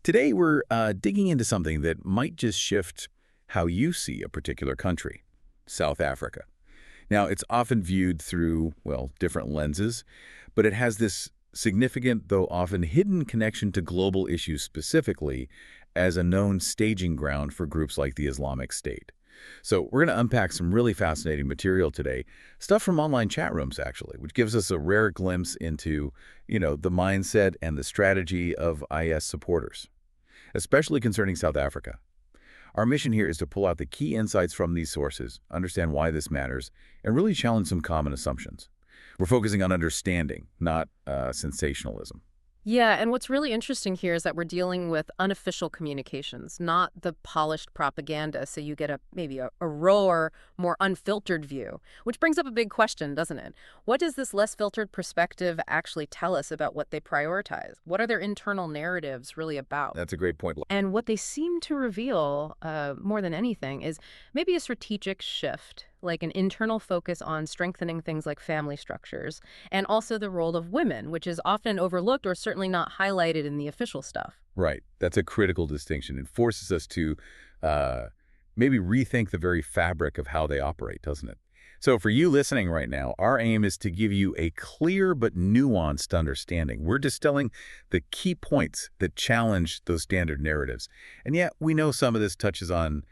Today, we're digging into something that might just shift how you see a particular country, South Africa. Now, it's often viewed through, well, different lenses, but it has this significant, though often hidden connection to global issues specifically as a known staging ground for groups like the Islamic State. So we're going to unpack some really fascinating material today, stuff from online chat rooms, actually, which gives us a rare glimpse into, the mindset and the strategy of IS supporters, especially concerning South Africa. Our mission here is to pull out the key insights from these sources, understand why this matters, and really challenge some common assumptions. We're focusing on understanding, not sensationalism. Yeah, and what's really interesting here is that we're dealing with unofficial communications, not the polished propaganda, so you get maybe a rawer, more unfiltered view, which brings up a big question, doesn't it? What does this less filtered perspective actually tell us about what they prioritize? What are their internal narratives really about? That's a great point. And what they seem to reveal, more than anything, is maybe a strategic shift, like an internal focus on strengthening things like family structures, and also the role of women, which is often overlooked or certainly not highlighted in the official stuff. Right. That's a critical distinction. It forces us to maybe rethink the very fabric of how they operate, doesn't it? So for you listening right now, our aim is to give you a clear but nuanced understanding. We're distilling the key points that challenge those standard narratives. And yet we know some of this touches on,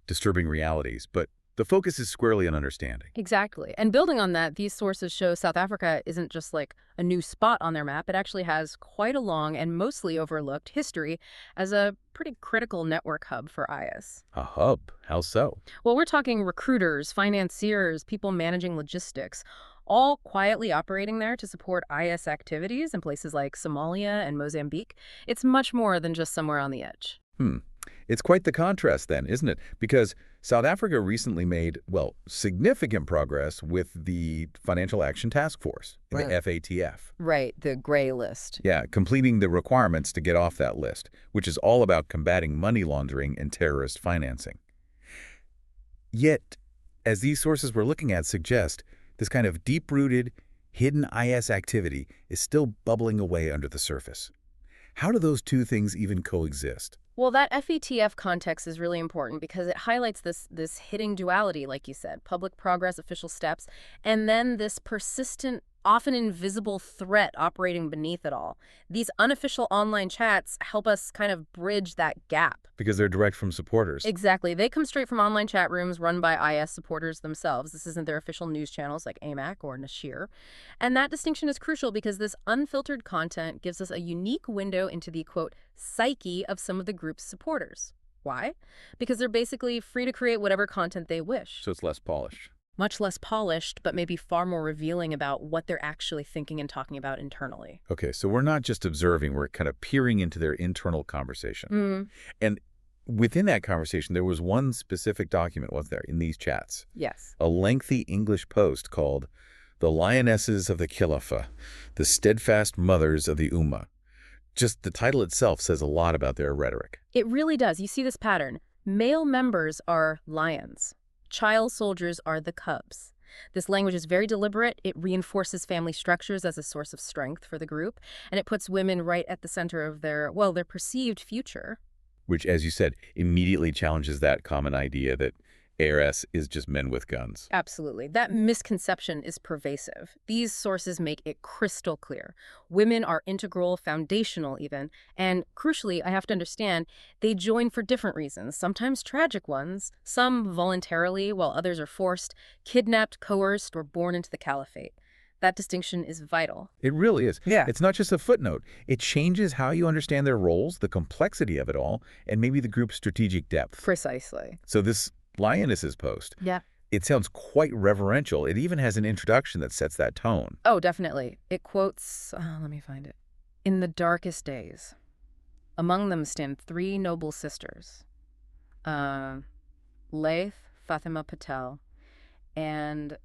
disturbing realities, but the focus is squarely on understanding. Exactly. And building on that, these sources show South Africa isn't just like a new spot on their map. It actually has quite a long and mostly overlooked history as a pretty critical network hub for IS. A hub? How so? Well, we're talking recruiters, financiers, people managing logistics, all quietly operating there to support IS activities in places like Somalia and Mozambique. It's much more than just somewhere on the edge. It's quite the contrast then, isn't it? Because South Africa recently made, significant progress with the Financial Action Task Force, the FATF. Right, the gray list. Yeah, completing the requirements to get off that list, which is all about combating money laundering and terrorist financing. Yet, as these sources we're looking at suggest, this kind of deep-rooted, hidden IS activity is still bubbling away under the surface. How do those two things even coexist? Well, that FATF context is really important because it highlights this hidden duality, like you said, public progress, official steps, and then this persistent, often invisible threat operating beneath it all. These unofficial online chats help us kind of bridge that gap. Because they're direct from supporters. Exactly. They come straight from online chat rooms run by IS supporters themselves. This isn't their official news channels like AMAC or Nashir. And that distinction is crucial because this unfiltered content gives us a unique window into the, quote, psyche of some of the group's supporters. Why? Because they're basically free to create whatever content they wish. So it's less polished. Much less polished, but maybe far more revealing about what they're actually thinking and talking about internally. Okay, so we're not just observing, we're kind of peering into their internal conversation. And within that conversation, there was one specific document, wasn't there, in these chats? Yes. A lengthy English post called The Lionesses of the Caliphate, the Steadfast Mothers of the Ummah. Just the title itself says a lot about their rhetoric. It really does. You see this pattern. Male members are lions. Child soldiers are the cubs. This language is very deliberate. It reinforces family structures as a source of strength for the group, and it puts women right at the center of their perceived future. Which, as you said, immediately challenges that common idea that ARS is just men with guns. Absolutely. That misconception is pervasive. These sources make it crystal clear. Women are integral, foundational even, and crucially, I have to understand, they join for different reasons, sometimes tragic ones, some voluntarily while others are forced, kidnapped, coerced, or born into the Caliphate. That distinction is vital. It really is. Yeah. It's not just a footnote. It changes how you understand their roles, the complexity of it all, and maybe the group's strategic depth. Precisely. So this Lionesses post, Yeah. it sounds quite reverential. It even has an introduction that sets that tone. Oh, definitely. It quotes, let me find it. In the darkest days, among them stand three noble sisters, Laith, Fatima Patel, and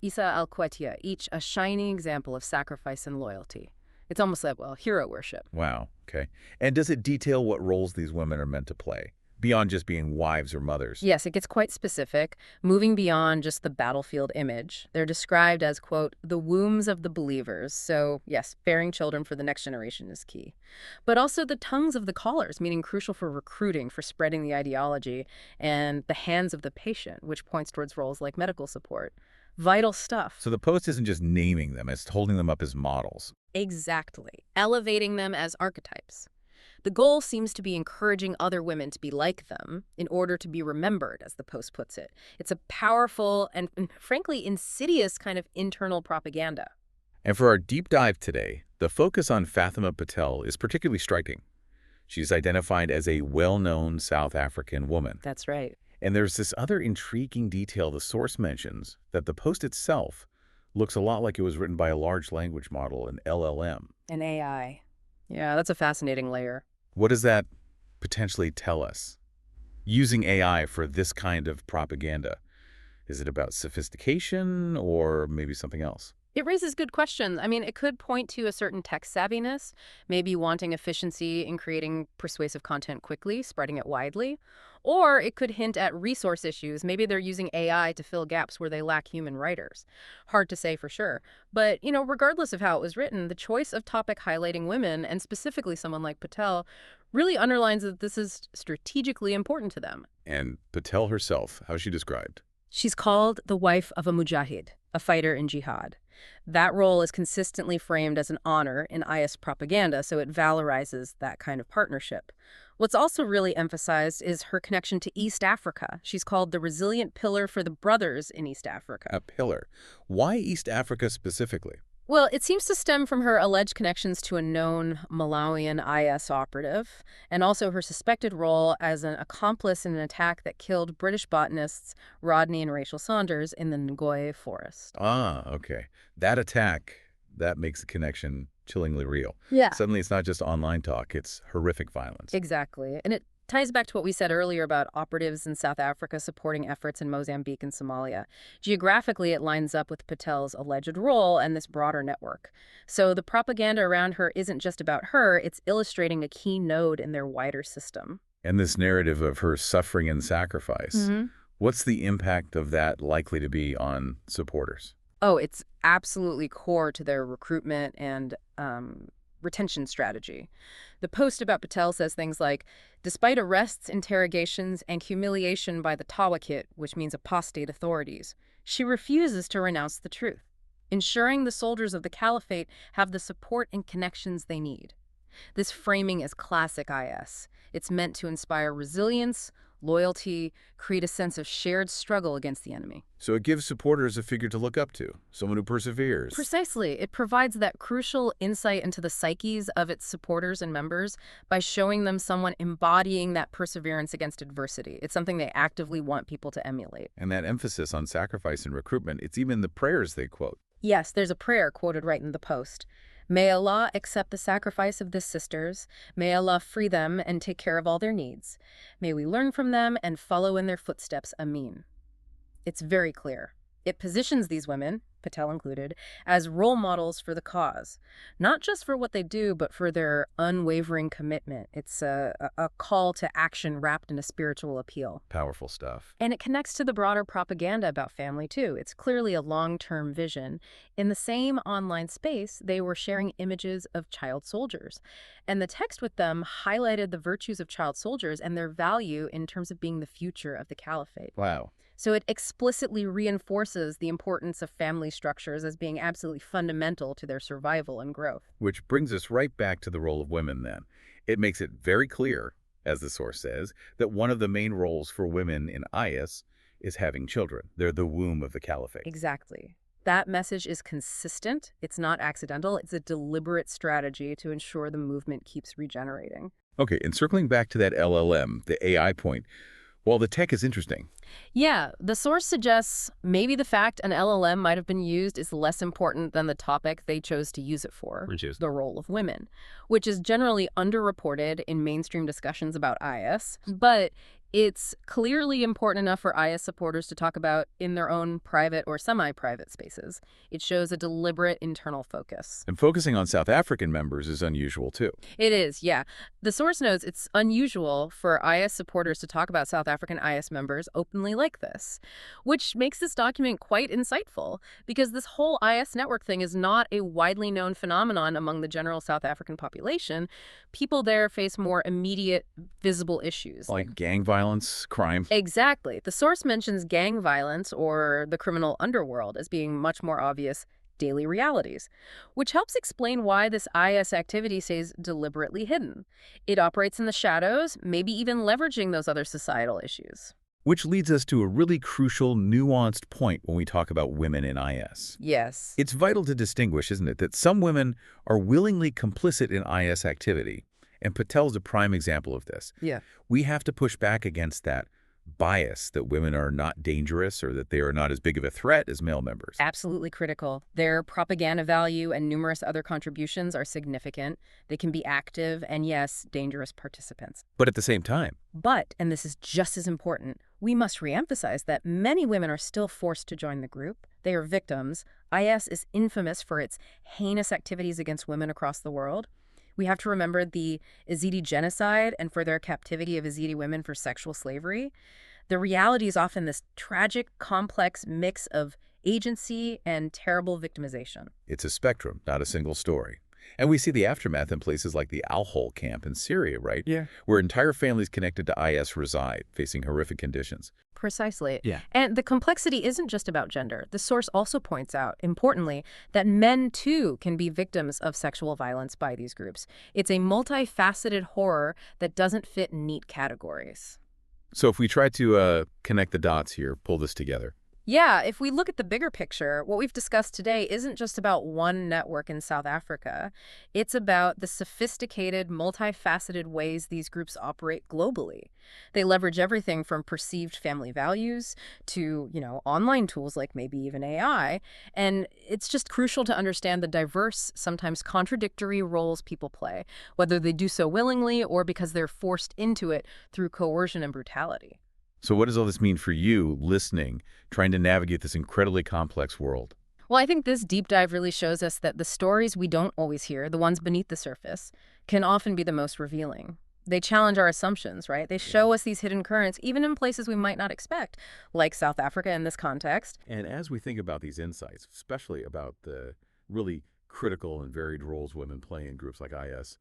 Isa al-Qawatiya, each a shining example of sacrifice and loyalty. It's almost like, hero worship. Wow. Okay. And does it detail what roles these women are meant to play? beyond just being wives or mothers. Yes, it gets quite specific, moving beyond just the battlefield image. They're described as, quote, the wombs of the believers. So, yes, bearing children for the next generation is key. But also the tongues of the callers, meaning crucial for recruiting, for spreading the ideology, and the hands of the patient, which points towards roles like medical support. Vital stuff. So the post isn't just naming them, it's holding them up as models. Exactly. Elevating them as archetypes. The goal seems to be encouraging other women to be like them in order to be remembered, as the post puts it. It's a powerful and frankly, insidious kind of internal propaganda. And for our deep dive today, the focus on Fatima Patel is particularly striking. She's identified as a well-known South African woman. That's right. And there's this other intriguing detail the source mentions, that the post itself looks a lot like it was written by a large language model, an LLM. An AI. Yeah, that's a fascinating layer. What does that potentially tell us? Using AI for this kind of propaganda, is it about sophistication or maybe something else? It raises good questions. I mean, it could point to a certain tech savviness, maybe wanting efficiency in creating persuasive content quickly, spreading it widely. Or it could hint at resource issues. Maybe they're using AI to fill gaps where they lack human writers. Hard to say for sure. But, regardless of how it was written, the choice of topic highlighting women, and specifically someone like Patel, really underlines that this is strategically important to them. And Patel herself, how's she described? She's called the wife of a mujahid, a fighter in jihad. That role is consistently framed as an honor in IS propaganda, so it valorizes that kind of partnership. What's also really emphasized is her connection to East Africa. She's called the resilient pillar for the brothers in East Africa. A pillar. Why East Africa specifically? Well, it seems to stem from her alleged connections to a known Malawian IS operative, and also her suspected role as an accomplice in an attack that killed British botanists Rodney and Rachel Saunders in the Ngoye forest. Ah, okay. That attack, that makes the connection chillingly real. Yeah. Suddenly it's not just online talk, it's horrific violence. Exactly. And it ties back to what we said earlier about operatives in South Africa supporting efforts in Mozambique and Somalia. Geographically, it lines up with Patel's alleged role and this broader network. So the propaganda around her isn't just about her, it's illustrating a key node in their wider system. And this narrative of her suffering and sacrifice, what's the impact of that likely to be on supporters? Oh, it's absolutely core to their recruitment and retention strategy. The post about Patel says things like, despite arrests, interrogations, and humiliation by the Tawakit, which means apostate authorities, she refuses to renounce the truth, ensuring the soldiers of the Caliphate have the support and connections they need. This framing is classic IS. It's meant to inspire resilience, loyalty, create a sense of shared struggle against the enemy. So it gives supporters a figure to look up to, someone who perseveres. Precisely. It provides that crucial insight into the psyches of its supporters and members by showing them someone embodying that perseverance against adversity. It's something they actively want people to emulate. And that emphasis on sacrifice and recruitment, it's even the prayers they quote. Yes, there's a prayer quoted right in the post. May Allah accept the sacrifice of the sisters. May Allah free them and take care of all their needs. May we learn from them and follow in their footsteps. Ameen. It's very clear. It positions these women, Patel included, as role models for the cause. Not just for what they do, but for their unwavering commitment. It's a call to action wrapped in a spiritual appeal. Powerful stuff. And it connects to the broader propaganda about family, too. It's clearly a long-term vision. In the same online space, they were sharing images of child soldiers. And the text with them highlighted the virtues of child soldiers and their value in terms of being the future of the Caliphate. Wow. So it explicitly reinforces the importance of family structures as being absolutely fundamental to their survival and growth. Which brings us right back to the role of women then. It makes it very clear, as the source says, that one of the main roles for women in IS is having children. They're the womb of the Caliphate. Exactly. That message is consistent. It's not accidental. It's a deliberate strategy to ensure the movement keeps regenerating. Okay, and circling back to that LLM, the AI point, well, the tech is interesting. Yeah, the source suggests maybe the fact an LLM might have been used is less important than the topic they chose to use it for, Which is? the role of women, which is generally underreported in mainstream discussions about IS. But It's clearly important enough for IS supporters to talk about in their own private or semi-private spaces. It shows a deliberate internal focus. And focusing on South African members is unusual, too. It is, yeah. The source notes it's unusual for IS supporters to talk about South African IS members openly like this, which makes this document quite insightful, because this whole IS network thing is not a widely known phenomenon among the general South African population. People there face more immediate, visible issues. Like gang violence, crime. Exactly. The source mentions gang violence or the criminal underworld as being much more obvious daily realities, which helps explain why this IS activity stays deliberately hidden. It operates in the shadows, maybe even leveraging those other societal issues. Which leads us to a really crucial, nuanced point when we talk about women in IS. Yes. It's vital to distinguish, isn't it, that some women are willingly complicit in IS activity, and Patel's a prime example of this. Yeah. We have to push back against that bias that women are not dangerous or that they are not as big of a threat as male members. Absolutely critical. Their propaganda value and numerous other contributions are significant. They can be active and, yes, dangerous participants. But at the same time, But, and this is just as important, we must reemphasize that many women are still forced to join the group. They are victims. IS is infamous for its heinous activities against women across the world. We have to remember the Yazidi genocide and for their captivity of Yazidi women for sexual slavery. The reality is often this tragic, complex mix of agency and terrible victimization. it's a spectrum, not a single story. And we see the aftermath in places like the Al-Hol camp in Syria, right? Yeah. Where entire families connected to IS reside, facing horrific conditions. Precisely. Yeah. And the complexity isn't just about gender. The source also points out, importantly, that men, too, can be victims of sexual violence by these groups. It's a multifaceted horror that doesn't fit in neat categories. So if we try to connect the dots here, pull this together. Yeah, if we look at the bigger picture, what we've discussed today isn't just about one network in South Africa. It's about the sophisticated, multifaceted ways these groups operate globally. They leverage everything from perceived family values to, online tools like maybe even AI. And it's just crucial to understand the diverse, sometimes contradictory roles people play, whether they do so willingly or because they're forced into it through coercion and brutality. So what does all this mean for you, listening, trying to navigate this incredibly complex world? Well, I think this deep dive really shows us that the stories we don't always hear, the ones beneath the surface, can often be the most revealing. They challenge our assumptions, right? They show us these hidden currents, even in places we might not expect, like South Africa in this context. And as we think about these insights, especially about the really critical and varied roles women play in groups like IS,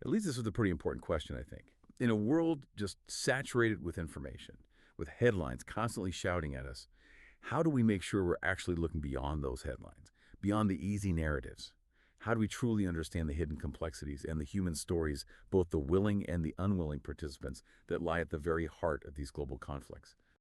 it leads us with a pretty important question, I think. In a world just saturated with information, with headlines constantly shouting at us, how do we make sure we're actually looking beyond those headlines, beyond the easy narratives? How do we truly understand the hidden complexities and the human stories, both the willing and the unwilling participants that lie at the very heart of these global conflicts?